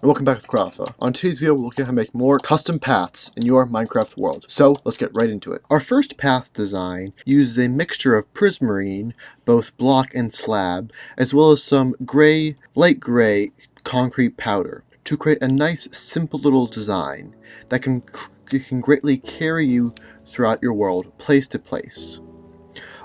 Welcome back to Craftha. On today's video, we're looking at how to make more custom paths in your Minecraft world. So let's get right into it. Our first path design uses a mixture of prismarine, both block and slab, as well as some light gray concrete powder to create a nice, simple little design that can greatly carry you throughout your world, place to place.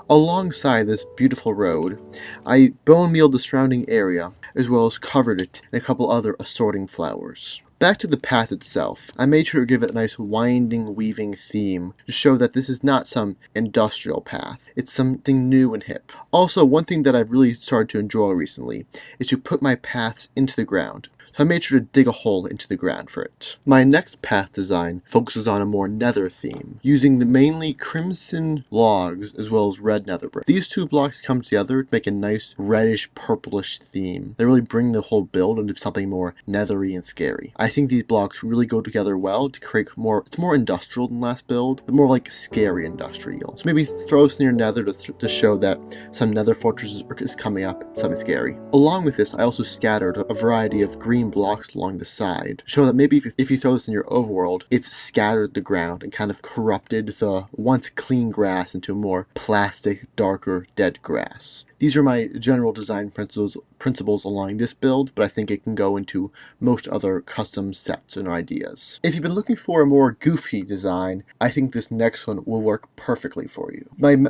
Alongside this beautiful road, I bone mealed the surrounding area, as well as covered it in a couple other assorting flowers. Back to the path itself, I made sure to give it a nice winding, weaving theme to show that this is not some industrial path. It's something new and hip. Also, one thing that I've really started to enjoy recently is to put my paths into the ground. So I made sure to dig a hole into the ground for it. My next path design focuses on a more nether theme, using the mainly crimson logs as well as red nether brick. These two blocks come together to make a nice reddish purplish theme. They really bring the whole build into something more nethery and scary. I think these blocks really go together well to create it's more industrial than last build, but more like scary industrial. So maybe throw this near nether to show that some nether fortress is coming up, something scary. Along with this, I also scattered a variety of green blocks along the side to show that maybe if you throw this in your overworld, it's scattered the ground and kind of corrupted the once clean grass into more plastic, darker, dead grass. These are my general design principles along this build, but I think it can go into most other custom sets and ideas. If you've been looking for a more goofy design, I think this next one will work perfectly for you.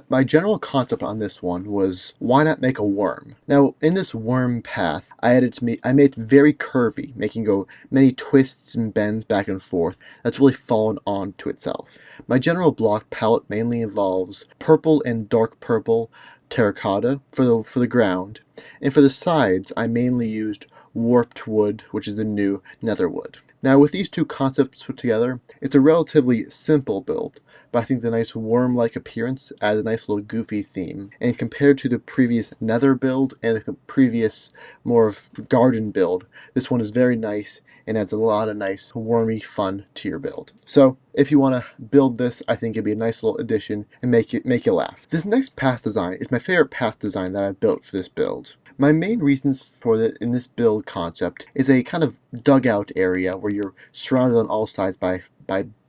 My general concept on this one was, why not make a worm? Now, in this worm path, I made it very curvy, making go many twists and bends back and forth. That's really fallen onto itself. My general block palette mainly involves purple and dark purple terracotta for the ground, and for the sides I mainly used warped wood, which is the new nether wood. Now with these two concepts put together, it's a relatively simple build, but I think the nice worm-like appearance adds a nice little goofy theme. And compared to the previous nether build and the previous more of garden build, this one is very nice and adds a lot of nice wormy fun to your build. So if you want to build this, I think it'd be a nice little addition and make you laugh. This next path design is my favorite path design that I've built for this build. My main reasons for it in this build concept is a kind of dugout area where you're surrounded on all sides by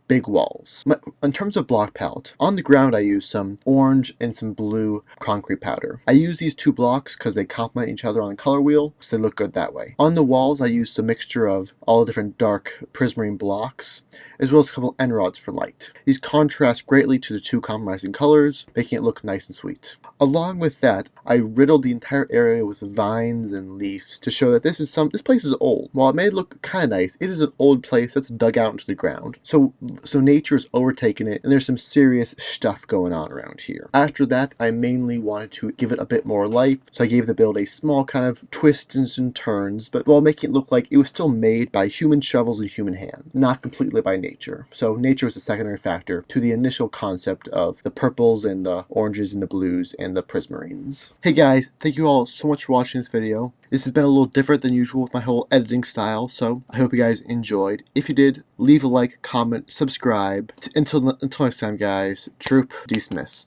big walls. In terms of block palette, on the ground I use some orange and some blue concrete powder. I use these two blocks because they complement each other on the color wheel, so they look good that way. On the walls I used a mixture of all the different dark prismarine blocks, as well as a couple end rods for light. These contrast greatly to the two complementing colors, making it look nice and sweet. Along with that, I riddled the entire area with vines and leaves to show that this place is old. While it may look kind of nice, it is an old place that's dug out into the ground. So nature's overtaken it, and there's some serious stuff going on around here. After that, I mainly wanted to give it a bit more life, so I gave the build a small kind of twists and turns, but while making it look like it was still made by human shovels and human hands, not completely by nature. So nature was a secondary factor to the initial concept of the purples and the oranges and the blues and the prismarines. Hey guys, thank you all so much for watching this video. This has been a little different than usual with my whole editing style, so I hope you guys enjoyed. If you did, leave a like, comment, subscribe. Until next time, guys, troop dismissed.